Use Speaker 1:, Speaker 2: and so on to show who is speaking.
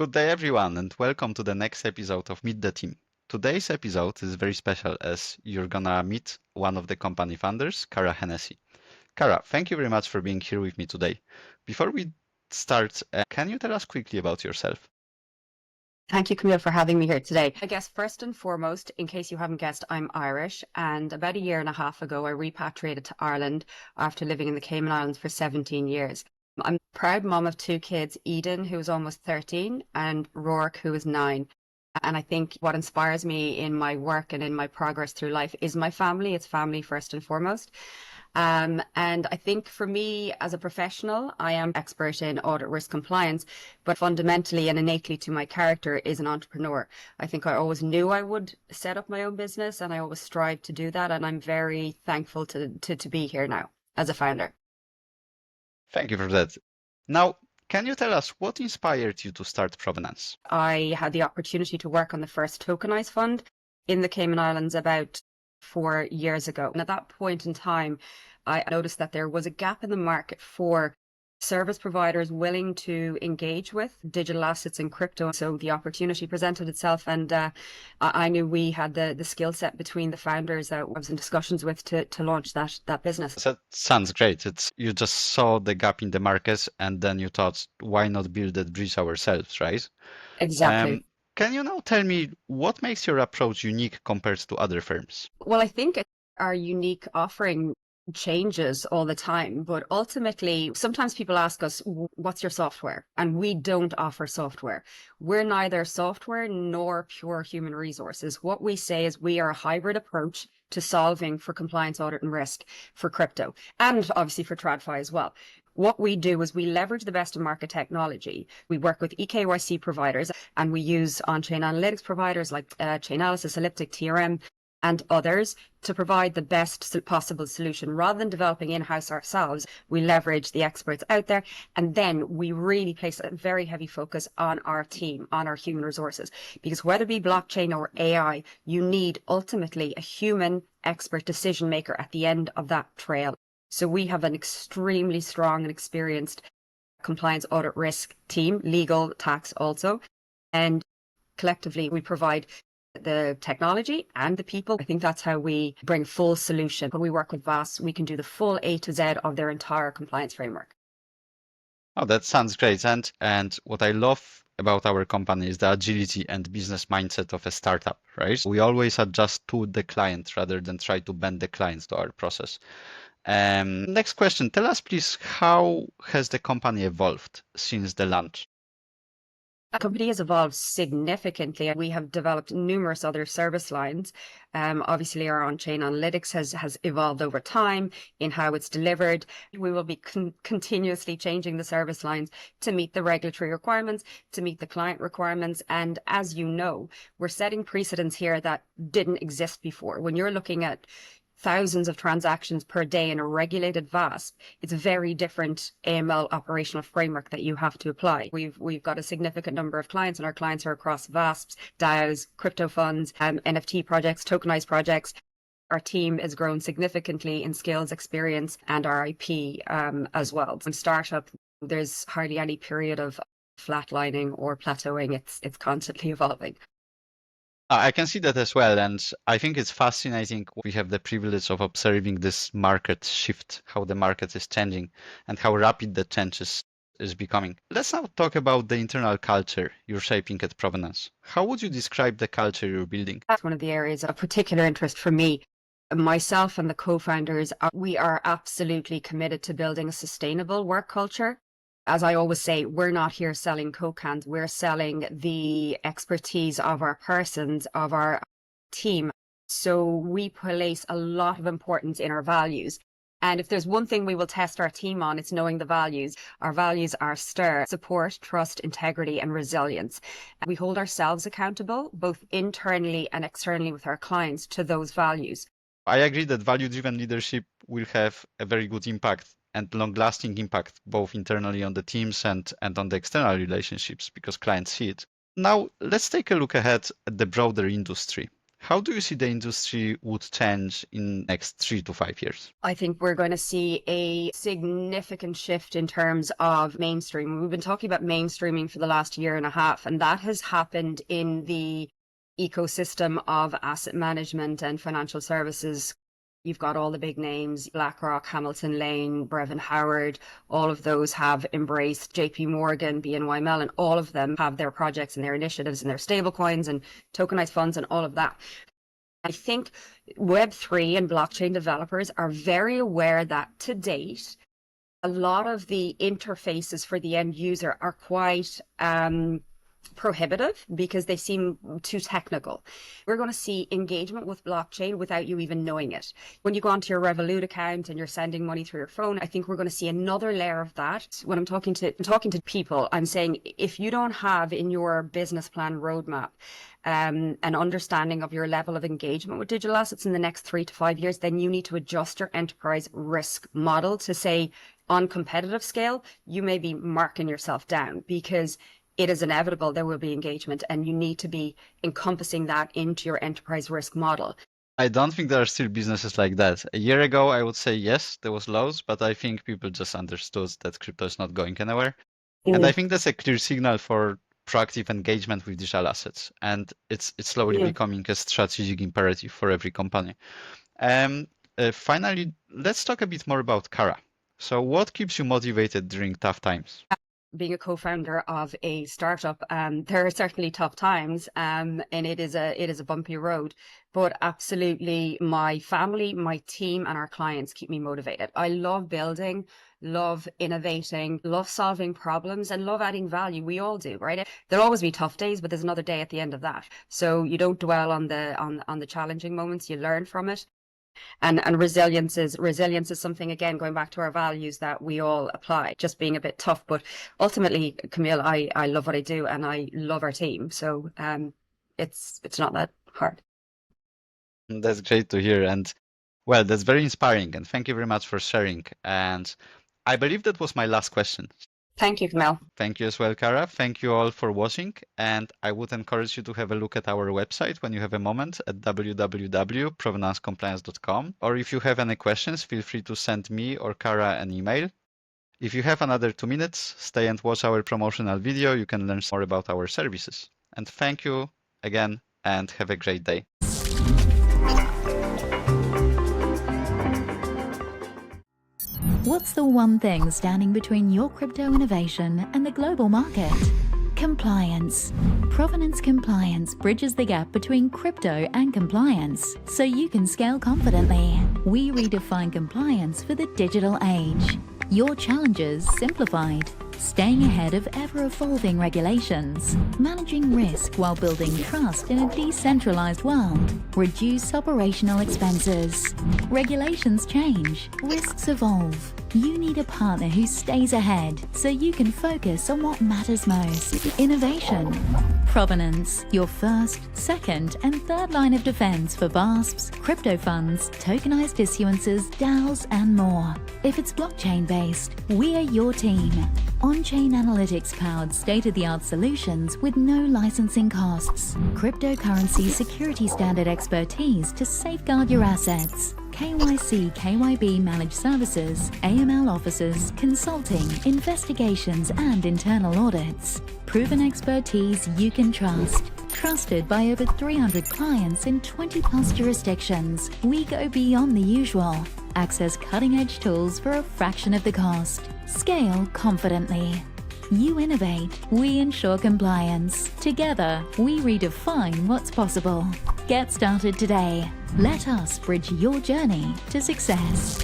Speaker 1: Good day, everyone, and welcome to the next episode of Meet the Team. Today's episode is very special as you're gonna meet one of the company founders, Cara Hennessy. Cara, thank you very much for being here with me today. Before we start, can you tell us quickly about yourself?
Speaker 2: Thank you, Camille, for having me here today. I guess first and foremost, in case you haven't guessed, I'm Irish, and about a year and a half ago, I repatriated to Ireland after living in the Cayman Islands for 17 years. I'm a proud mom of two kids, Eden, who is almost 13, and Rourke, who is 9. And I think what inspires me in my work and in my progress through life is my family. It's family first and foremost. And I think for me as a professional, I am expert in audit risk compliance, but fundamentally and innately to my character is an entrepreneur. I think I always knew I would set up my own business and I always strive to do that. And I'm very thankful to be here now as a founder.
Speaker 1: Thank you for that. Now, can you tell us what inspired you to start Provenance?
Speaker 2: I had the opportunity to work on the first tokenized fund in the Cayman Islands about 4 years ago. And at that point in time, I noticed that there was a gap in the market for service providers willing to engage with digital assets and crypto. So the opportunity presented itself, and I knew we had the skill set between the founders that I was in discussions with to launch that business.
Speaker 1: That sounds great. You just saw the gap in the market and then you thought, why not build that bridge ourselves, right?
Speaker 2: Exactly.
Speaker 1: Can you now tell me what makes your approach unique compared to other firms?
Speaker 2: Well, I think our unique offering changes all the time, but ultimately, sometimes people ask us, what's your software? And we don't offer software. We're neither software nor pure human resources. What we say is we are a hybrid approach to solving for compliance, audit, and risk for crypto, and obviously for TradFi as well. What we do is we leverage the best of market technology. We work with eKYC providers and we use on-chain analytics providers like Chainalysis, Elliptic, TRM, and others to provide the best possible solution. Rather than developing in-house ourselves, we leverage the experts out there, and then we really place a very heavy focus on our team, on our human resources. Because whether it be blockchain or AI, you need ultimately a human expert decision maker at the end of that trail. So we have an extremely strong and experienced compliance audit risk team, legal, tax also, and collectively we provide the technology and the people. I think that's how we bring full solution. When we work with VAS, we can do the full A to Z of their entire compliance framework.
Speaker 1: Oh, that sounds great. And what I love about our company is the agility and business mindset of a startup, right? We always adjust to the client rather than try to bend the clients to our process. Next question. Tell us, please, how has the company evolved since the launch?
Speaker 2: The company has evolved significantly. We have developed numerous other service lines. Obviously, our on-chain analytics has evolved over time in how it's delivered. We will be continuously changing the service lines to meet the regulatory requirements, to meet the client requirements. And as you know, we're setting precedents here that didn't exist before. When you're looking at thousands of transactions per day in a regulated VASP, it's a very different AML operational framework that you have to apply. We've got a significant number of clients, and our clients are across VASPs, DAOs, crypto funds, NFT projects, tokenized projects. Our team has grown significantly in skills, experience, and our IP as well. In startup, there's hardly any period of flatlining or plateauing. It's constantly evolving.
Speaker 1: I can see that as well, and I think it's fascinating. We have the privilege of observing this market shift, how the market is changing, and how rapid the changes is becoming. Let's now talk about the internal culture you're shaping at Provenance. How would you describe the culture you're building?
Speaker 2: That's one of the areas of particular interest for me. Myself and the co-founders, we are absolutely committed to building a sustainable work culture. As I always say, we're not here selling Coke cans. We're selling the expertise of our persons, of our team. So we place a lot of importance in our values. And if there's one thing we will test our team on, it's knowing the values. Our values are STIR, support, trust, integrity, and resilience. And we hold ourselves accountable, both internally and externally with our clients, to those values.
Speaker 1: I agree that value-driven leadership will have a very good impact and long-lasting impact, both internally on the teams and on the external relationships, because clients see it. Now, let's take a look ahead at the broader industry. How do you see the industry would change in next 3 to 5 years?
Speaker 2: I think we're going to see a significant shift in terms of mainstream. We've been talking about mainstreaming for the last year and a half, and that has happened in the ecosystem of asset management and financial services. You've got all the big names, BlackRock, Hamilton Lane, Brevin Howard, all of those have embraced JP Morgan, BNY Mellon, all of them have their projects and their initiatives and their stablecoins and tokenized funds and all of that. I think Web3 and blockchain developers are very aware that to date, a lot of the interfaces for the end user are quite prohibitive because they seem too technical. We're going to see engagement with blockchain without you even knowing it. When you go onto your Revolut account and you're sending money through your phone, I think we're going to see another layer of that. When I'm talking to people, I'm saying if you don't have in your business plan roadmap an understanding of your level of engagement with digital assets in the next 3 to 5 years, then you need to adjust your enterprise risk model to say on competitive scale, you may be marking yourself down because it is inevitable there will be engagement and you need to be encompassing that into your enterprise risk model.
Speaker 1: I don't think there are still businesses like that. A year ago, I would say yes, there was lows, but I think people just understood that crypto is not going anywhere. And I think that's a clear signal for proactive engagement with digital assets. And it's slowly becoming a strategic imperative for every company. Finally, let's talk a bit more about Cara. So what keeps you motivated during tough times?
Speaker 2: Being a co-founder of a startup, there are certainly tough times, and it is a bumpy road. But absolutely, my family, my team, and our clients keep me motivated. I love building, love innovating, love solving problems, and love adding value. We all do, right? There'll always be tough days, but there's another day at the end of that. So you don't dwell on the challenging moments. You learn from it. And resilience is something, again, going back to our values that we all apply, just being a bit tough. But ultimately, Camille, I love what I do and I love our team. So it's not that hard.
Speaker 1: That's great to hear. And well, that's very inspiring. And thank you very much for sharing. And I believe that was my last question.
Speaker 2: Thank you, Camille.
Speaker 1: Thank you as well, Cara. Thank you all for watching. And I would encourage you to have a look at our website when you have a moment at www.provenancecompliance.com. Or if you have any questions, feel free to send me or Cara an email. If you have another 2 minutes, stay and watch our promotional video. You can learn more about our services. And thank you again and have a great day.
Speaker 3: What's the one thing standing between your crypto innovation and the global market? Compliance. Provenance Compliance bridges the gap between crypto and compliance so you can scale confidently. We redefine compliance for the digital age. Your challenges simplified. Staying ahead of ever-evolving regulations. Managing risk while building trust in a decentralized world. Reduce operational expenses. Regulations change. Risks evolve. You need a partner who stays ahead so you can focus on what matters most. Innovation. Provenance, your first, second, and third line of defense for VASPs, crypto funds, tokenized issuances, DAOs, and more. If it's blockchain-based, we are your team. On-chain analytics-powered state-of-the-art solutions with no licensing costs. Cryptocurrency security standard expertise to safeguard your assets. KYC, KYB managed services, AML offices, consulting, investigations, and internal audits. Proven expertise you can trust. Trusted by over 300 clients in 20+ jurisdictions, we go beyond the usual. Access cutting-edge tools for a fraction of the cost. Scale confidently. You innovate, we ensure compliance. Together, we redefine what's possible. Get started today. Let us bridge your journey to success.